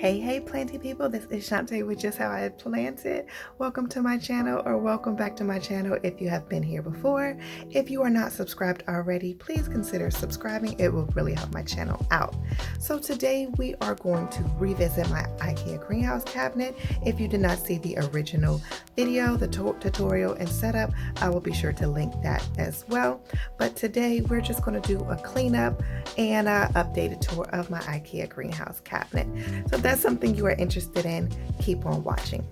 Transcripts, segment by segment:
Hey planty people, this is Shantae with Just How I Plant It. Welcome to my channel, or welcome back to my channel if you have been here before. If you are not subscribed already, please consider subscribing. It will really help my channel out. So today we are going to revisit my Ikea greenhouse cabinet. If you did not see the original video, the tutorial and setup, I will be sure to link that as well. But today we're just going to do a cleanup and an updated tour of my Ikea greenhouse cabinet. So if that's something you are interested in, keep on watching.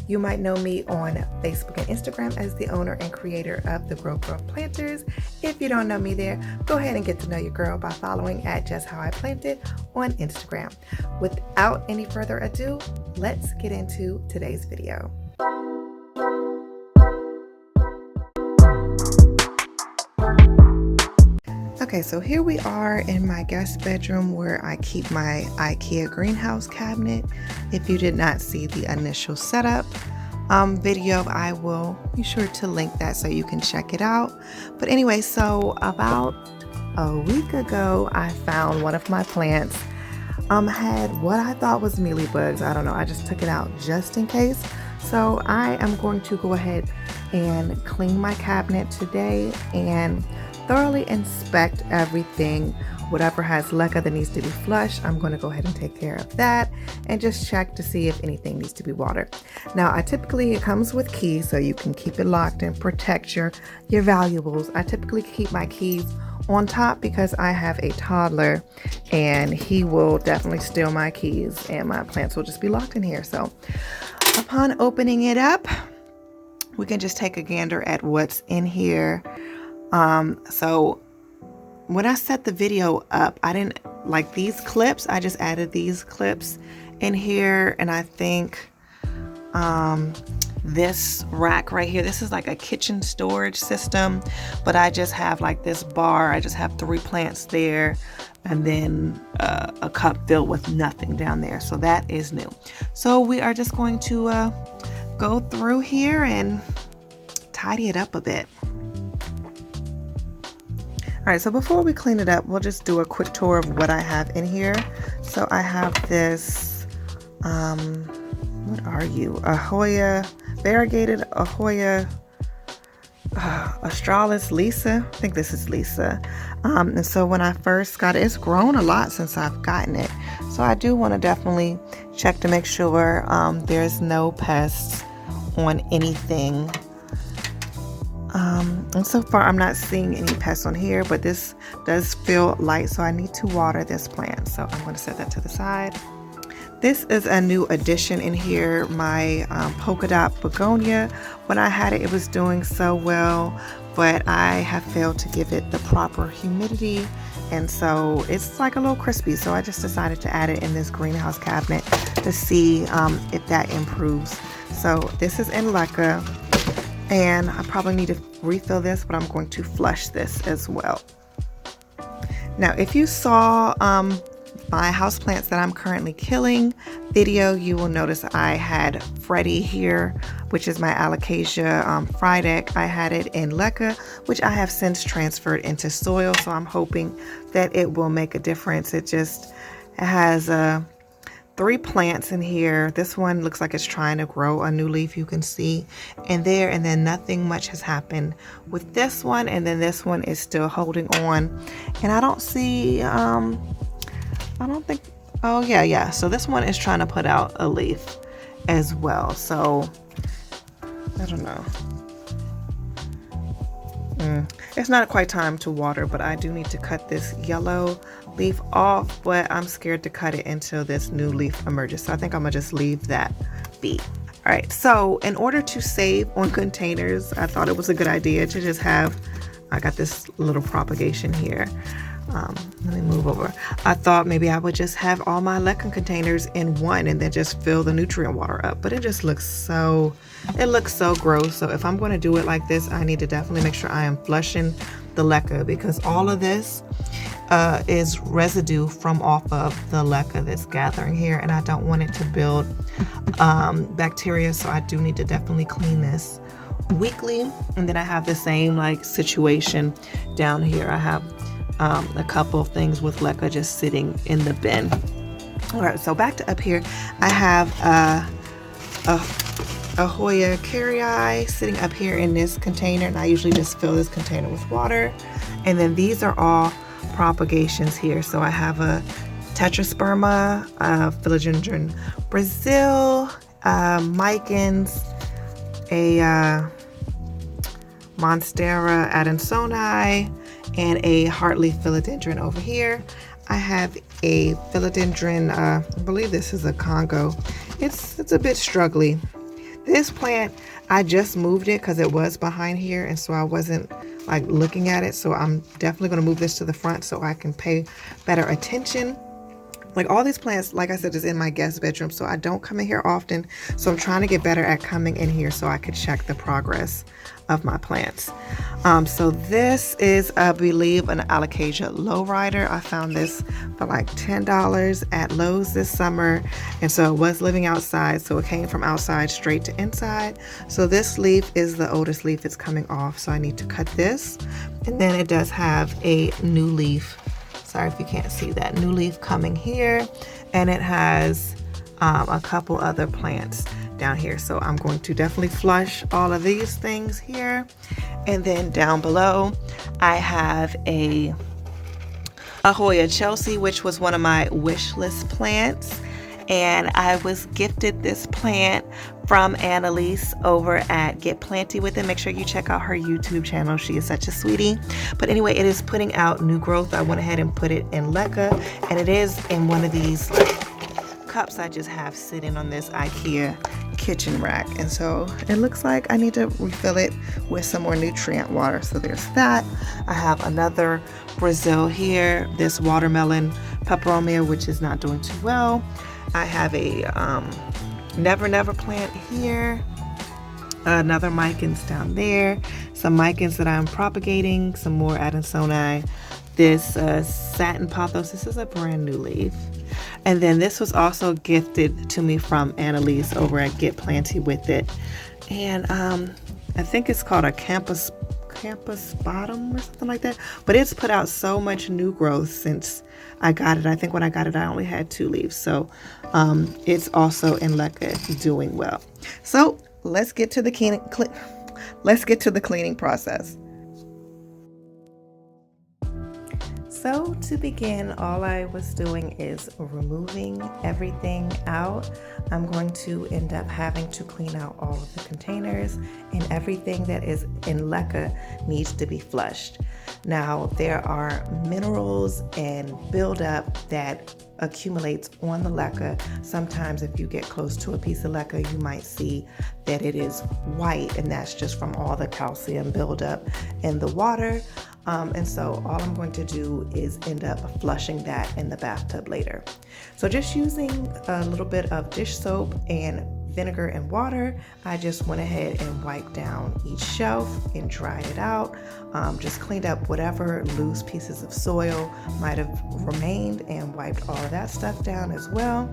You might know me on Facebook and Instagram as the owner and creator of the Grow Planters. If you don't know me there, go ahead and get to know your girl by following at Just How I Plant It on Instagram. Without any further ado, let's get into today's video. Okay, so here we are in my guest bedroom where I keep my Ikea greenhouse cabinet. If you did not see the initial setup video, I will be sure to link that so you can check it out. But anyway, so about a week ago, I found one of my plants had what I thought was mealybugs. I don't know, I just took it out just in case. So I am going to go ahead and clean my cabinet today and thoroughly inspect everything. Whatever has leca that needs to be flushed, I'm going to go ahead and take care of that and just check to see if anything needs to be watered. Now, it comes with keys so you can keep it locked and protect your valuables. I typically keep my keys on top because I have a toddler and he will definitely steal my keys and my plants will just be locked in here. So upon opening it up, we can just take a gander at what's in here. So when I set the video up, I didn't like these clips. I just added these clips in here, and I think this rack right here, this is like a kitchen storage system, but I just have like this bar. I just have 3 plants there and then a cup filled with nothing down there. So that is new. So we are just going to go through here and tidy it up a bit. All right, so before we clean it up, we'll just do a quick tour of what I have in here. So I have this, what are you? Variegated Ahoya Australis Lisa. I think this is Lisa. And so when I first got it, it's grown a lot since I've gotten it. So I do want to definitely check to make sure there's no pests on anything. And so far I'm not seeing any pests on here, but this does feel light, so I need to water this plant. So I'm going to set that to the side. This is a new addition in here, my polka dot begonia. When I had it, it was doing so well, but I have failed to give it the proper humidity, and so it's like a little crispy. So I just decided to add it in this greenhouse cabinet to see if that improves. So this is in leca. And I probably need to refill this, but I'm going to flush this as well. Now, if you saw my houseplants that I'm currently killing video, you will notice I had Freddy here, which is my Alocasia Frydek. I had it in leca, which I have since transferred into soil. So I'm hoping that it will make a difference. It has 3 plants in here. This one looks like it's trying to grow a new leaf, you can see in there, and then nothing much has happened with this one, and then this one is still holding on, and I don't see I don't think, oh yeah, so this one is trying to put out a leaf as well. So I don't know, it's not quite time to water, but I do need to cut this yellow leaf off, but I'm scared to cut it until this new leaf emerges. So I think I'm gonna just leave that be. All right, so in order to save on containers, I thought it was a good idea to just have, I got this little propagation here. Let me move over. I thought maybe I would just have all my leca containers in one and then just fill the nutrient water up, but it just looks so, it looks so gross. So if I'm going to do it like this, I need to definitely make sure I am flushing the leca, because all of this is residue from off of the leca that's gathering here, and I don't want it to build bacteria. So I do need to definitely clean this weekly. And then I have the same like situation down here. I have a couple of things with leca just sitting in the bin. All right, so back to up here, I have a Hoya carry sitting up here in this container, and I usually just fill this container with water. And then these are all propagations here. So I have a Tetrasperma, Philodendron Brazil, Micans, a Monstera Adansonii, and a Heartleaf Philodendron over here. I have a Philodendron, I believe this is a Congo. It's a bit struggly. This plant, I just moved it because it was behind here, and so I wasn't like looking at it. So I'm definitely going to move this to the front so I can pay better attention. Like all these plants, like I said, is in my guest bedroom, so I don't come in here often. So I'm trying to get better at coming in here so I could check the progress of my plants. So this is, I believe, an Alocasia lowrider. I found this for like $10 at Lowe's this summer, and so it was living outside, so it came from outside straight to inside. So this leaf is the oldest leaf that's coming off, so I need to cut this. And then it does have a new leaf. Sorry if you can't see that new leaf coming here, and it has a couple other plants down here. So I'm going to definitely flush all of these things here. And then down below I have a Hoya Chelsea, which was one of my wish list plants, and I was gifted this plant from Annalise over at Get Planty With It. Make sure you check out her YouTube channel. She is such a sweetie. But anyway, it is putting out new growth. I went ahead and put it in leca, and it is in one of these cups I just have sitting on this Ikea kitchen rack. And so it looks like I need to refill it with some more nutrient water. So there's that. I have another Brazil here, this watermelon peperomia, which is not doing too well. I have a Never Never plant here, another Micans down there, some Micans that I'm propagating, some more Adansonii, this satin pothos. This is a brand new leaf. And then this was also gifted to me from Annalise over at Get Planty With It. And I think it's called a campus bottom or something like that. But it's put out so much new growth since I got it. I think when I got it, I only had 2 leaves. So it's also in leca doing well. So let's get to the cleaning process. So to begin, all I was doing is removing everything out. I'm going to end up having to clean out all of the containers, and everything that is in leca needs to be flushed. Now, there are minerals and buildup that accumulates on the leca. Sometimes if you get close to a piece of leca, you might see that it is white, and that's just from all the calcium buildup in the water. And so all I'm going to do is end up flushing that in the bathtub later. So just using a little bit of dish soap and vinegar and water, I just went ahead and wiped down each shelf and dried it out. Just cleaned up whatever loose pieces of soil might have remained and wiped all of that stuff down as well.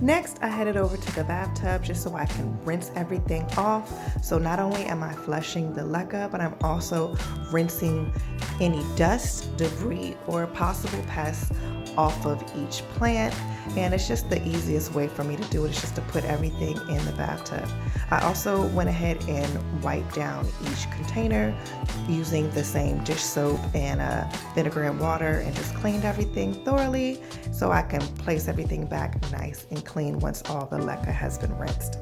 Next, I headed over to the bathtub just so I can rinse everything off. So not only am I flushing the leca, but I'm also rinsing any dust, debris, or possible pests off of each plant. And it's just the easiest way for me to do it. It's just to put everything in the bathtub. I also went ahead and wiped down each container using the same dish soap and vinegar and water, and just cleaned everything thoroughly so I can place everything back nice and clean once all the leca has been rinsed.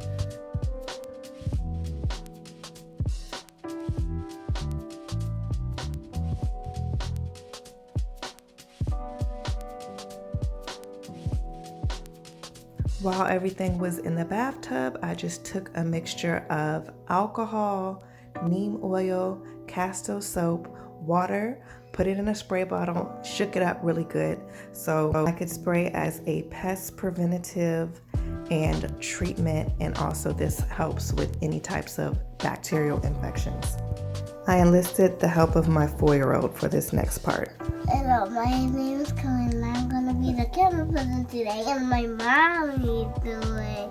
While everything was in the bathtub, I just took a mixture of alcohol, neem oil, castor soap, water, put it in a spray bottle, shook it up really good so I could spray as a pest preventative and treatment, and also this helps with any types of bacterial infections. I enlisted the help of my 4-year-old for this next part. Hello, my name is Colin, and I'm going to be the camera person today, and my mommy's doing,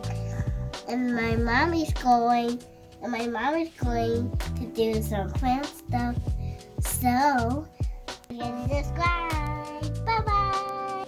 and my mommy's going to do some plant stuff, so you can subscribe. Bye-bye!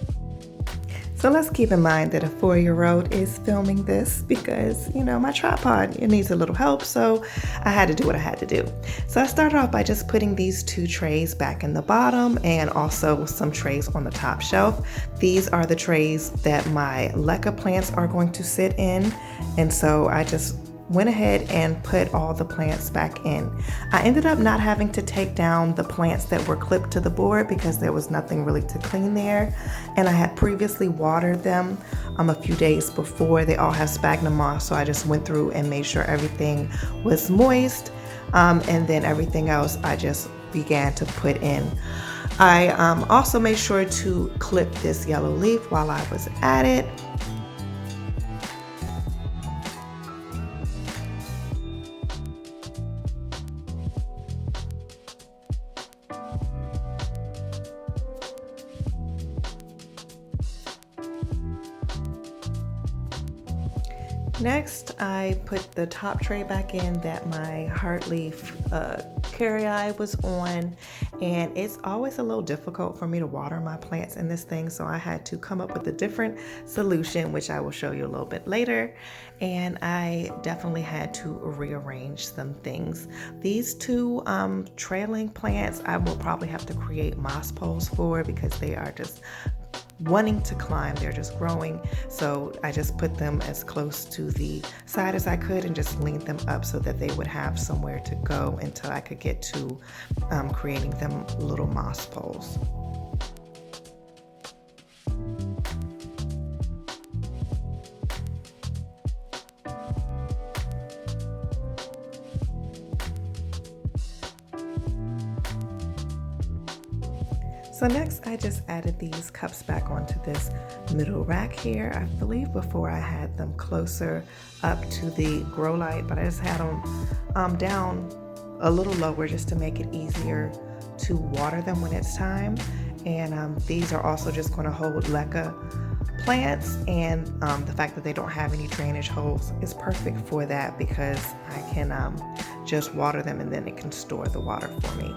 So let's keep in mind that a 4-year-old is filming this because, you know, my tripod, it needs a little help, so I had to do what I had to do. So I started off by just putting these 2 trays back in the bottom and also some trays on the top shelf. These are the trays that my leca plants are going to sit in, and so I just went ahead and put all the plants back in. I ended up not having to take down the plants that were clipped to the board because there was nothing really to clean there, and I had previously watered them a few days before. They all have sphagnum moss, so I just went through and made sure everything was moist, and then everything else I just began to put in. I also made sure to clip this yellow leaf while I was at it. Next, I put the top tray back in that my heartleaf carrii was on, and it's always a little difficult for me to water my plants in this thing, so I had to come up with a different solution, which I will show you a little bit later. And I definitely had to rearrange some things. These 2 trailing plants I will probably have to create moss poles for because they are just wanting to climb. They're just growing, so I just put them as close to the side as I could and just leaned them up so that they would have somewhere to go until I could get to creating them little moss poles. So next I just added these cups back onto this middle rack here. I believe before I had them closer up to the grow light, but I just had them down a little lower just to make it easier to water them when it's time. And these are also just going to hold leca plants, and the fact that they don't have any drainage holes is perfect for that because I can just water them and then it can store the water for me.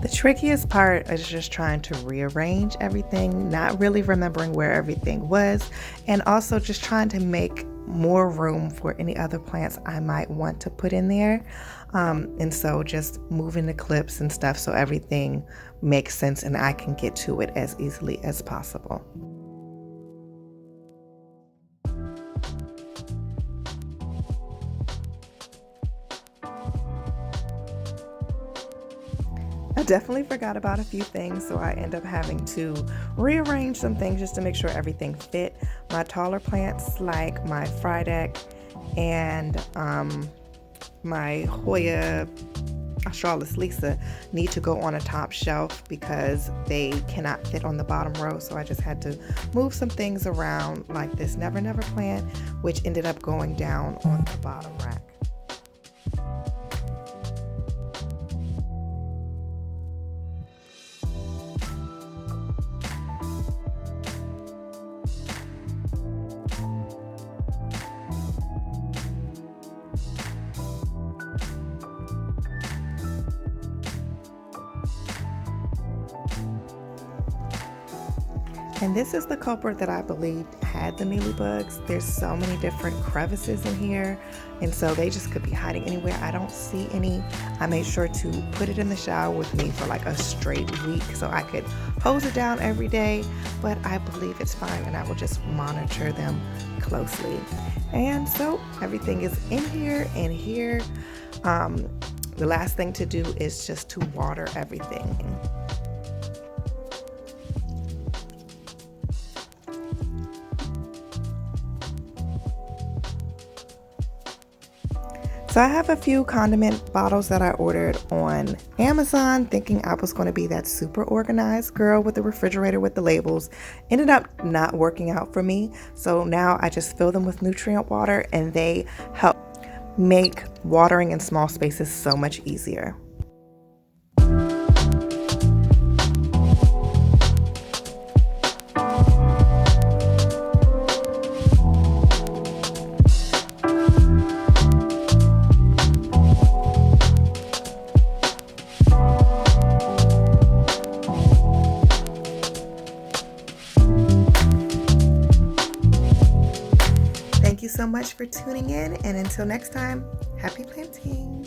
The trickiest part is just trying to rearrange everything, not really remembering where everything was, and also just trying to make more room for any other plants I might want to put in there. And so just moving the clips and stuff so everything makes sense and I can get to it as easily as possible. I definitely forgot about a few things, so I end up having to rearrange some things just to make sure everything fit. My taller plants like my Frydek and my Hoya Australis Lisa need to go on a top shelf because they cannot fit on the bottom row, so I just had to move some things around, like this Never Never plant, which ended up going down on the bottom rack. And this is the culprit that I believe had the mealybugs. There's so many different crevices in here, and so they just could be hiding anywhere. I don't see any. I made sure to put it in the shower with me for like a straight week so I could hose it down every day, but I believe it's fine and I will just monitor them closely. And so everything is in here and here. The last thing to do is just to water everything. So I have a few condiment bottles that I ordered on Amazon, thinking I was going to be that super organized girl with the refrigerator with the labels. Ended up not working out for me. So now I just fill them with nutrient water, and they help make watering in small spaces so much easier. Thank you so much for tuning in, and until next time, happy planting.